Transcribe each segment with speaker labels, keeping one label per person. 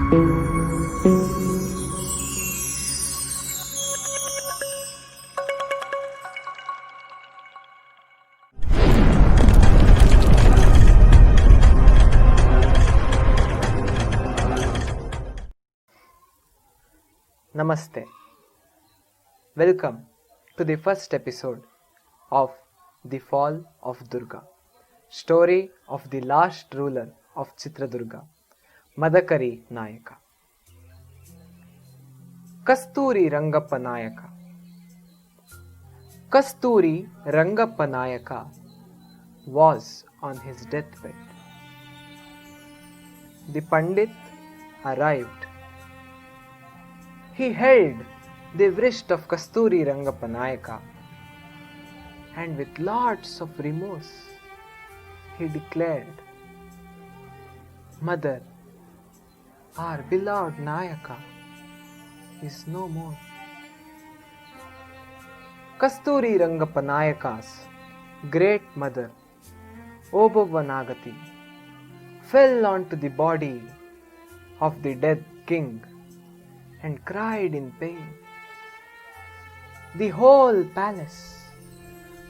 Speaker 1: Namaste. Welcome to the first episode of The Fall of Durga, story of the last ruler of Chitradurga, Madakari Nayaka. Kasturi Rangappa Nayaka. Kasturi Rangappa Nayaka was on his deathbed. The Pandit arrived. He held the wrist of Kasturi Rangappa Nayaka and with lots of remorse he declared, "Mother, our beloved Nayaka is no more." Kasturi Rangappa Nayaka's great mother, Obavva Nagati, fell onto the body of the dead king and cried in pain. The whole palace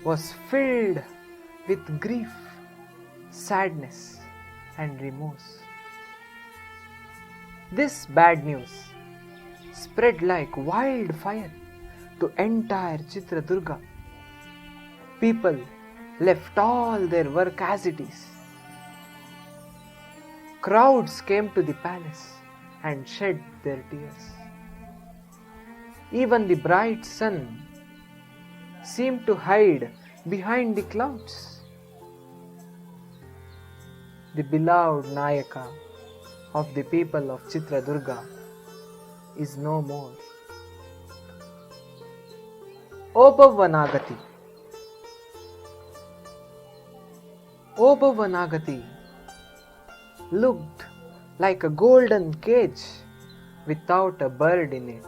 Speaker 1: was filled with grief, sadness, and remorse. This bad news spread like wildfire to entire Chitradurga. People left all their work as it is. Crowds came to the palace and shed their tears. Even the bright sun seemed to hide behind the clouds. The beloved Nayaka of the people of Chitradurga is no more. Obavva Nagati. Obavva Nagati looked like a golden cage without a bird in it.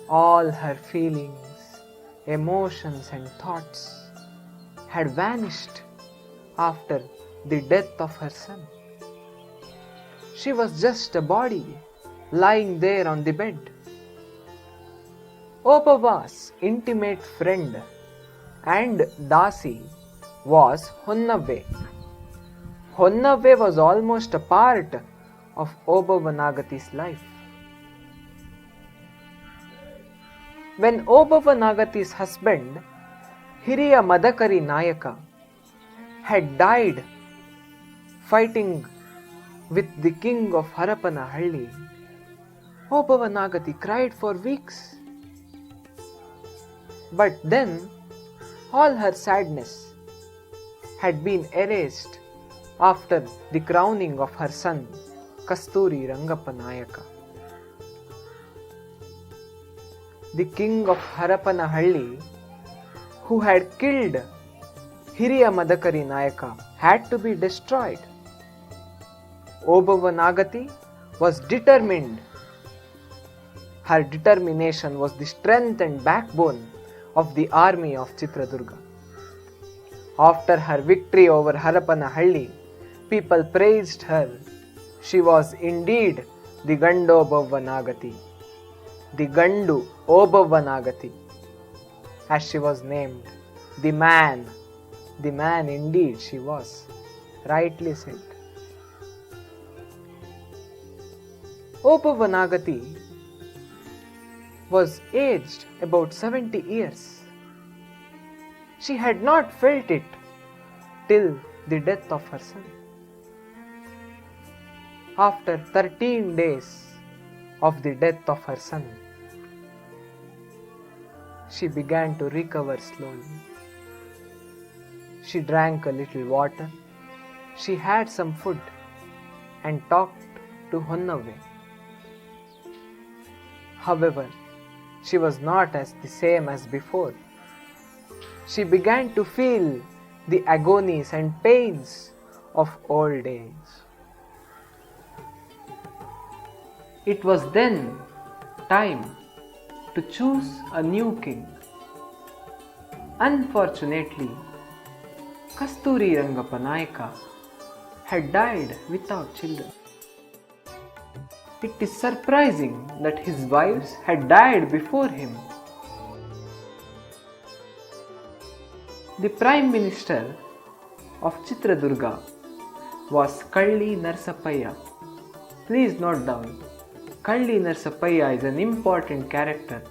Speaker 1: All her feelings, emotions and thoughts had vanished after the death of her son. She was just a body lying there on the bed. Obavva's intimate friend and Dasi was Honnavve. Honnavve was almost a part of Obavva Nagati's life. When Obavva Nagati's husband, Hiriya Madakari Nayaka, had died fighting with the king of Harapanahalli, Obavva Nagati cried for weeks. But then all her sadness had been erased after the crowning of her son, Kasturi Rangappa Nayaka. The king of Harapanahalli, who had killed Hiriya Madakari Nayaka, had to be destroyed. Obavva Nagati was determined. Her determination was the strength and backbone of the army of Chitradurga. After her victory over Harapanahalli, people praised her. She was indeed the Gandu Obavva Nagati. The Gandu Obavva Nagati, as she was named. The man indeed she was, rightly said. Obavva Nagati was aged about 70 years. She had not felt it till the death of her son. After 13 days of the death of her son, she began to recover slowly. She drank a little water, she had some food and talked to Honnavve. However, she was not as the same as before. She began to feel the agonies and pains of old age. It was then time to choose a new king. Unfortunately, Kasturi Rangappa Nayaka had died without children. It is surprising that his wives had died before him. The Prime Minister of Chitradurga was Kalli Narsapaya. Please note down, Kalli Narsapaya is an important character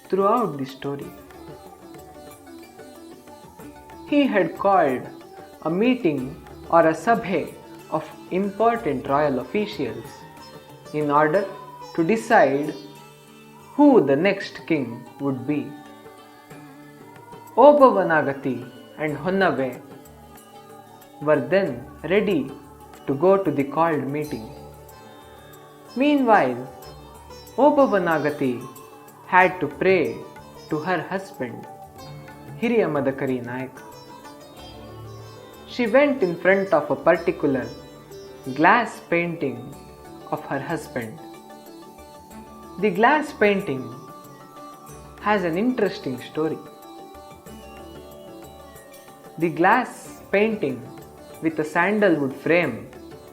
Speaker 1: throughout the story. He had called a meeting or a sabhe of important royal officials in order to decide who the next king would be. Obavanagati and Honnave were then ready to go to the called meeting. Meanwhile, Obavanagati had to pray to her husband, Hiriya Madakari Nayaka. She went in front of a particular glass painting of her husband. The glass painting has an interesting story. The glass painting with a sandalwood frame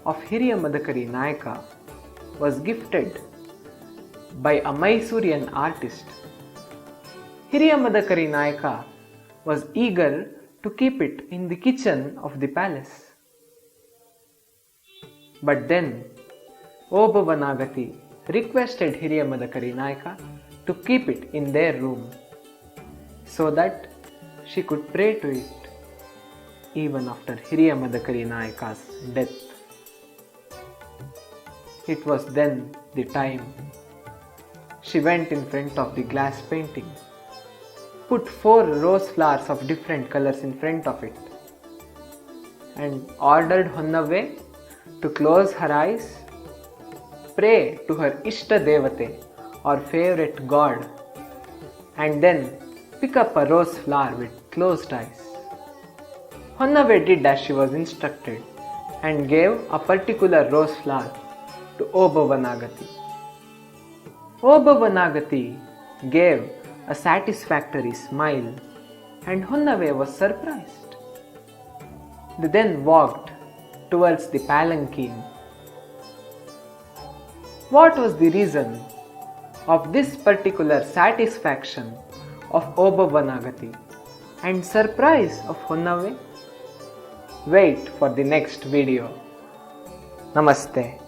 Speaker 1: of Hiriya Madakari Nayaka was gifted by a Mysorean artist. Hiriya Madakari Nayaka was eager to keep it in the kitchen of the palace. But then Obavanagati requested Hiriya Madakari Nayaka to keep it in their room so that she could pray to it even after Hiriya Madakari Nayaka's death. It was then the time she went in front of the glass painting, put 4 rose flowers of different colors in front of it, and ordered Honnave to close her eyes, pray to her Ishta Devate or favorite god, and then pick up a rose flower with closed eyes. Honnave did as she was instructed and gave a particular rose flower to Obavanagati. Obavanagati gave a satisfactory smile and Honnave was surprised. They then walked towards the palanquin. What was the reason of this particular satisfaction of Obavanagati and surprise of Honnave? Wait for the next video. Namaste.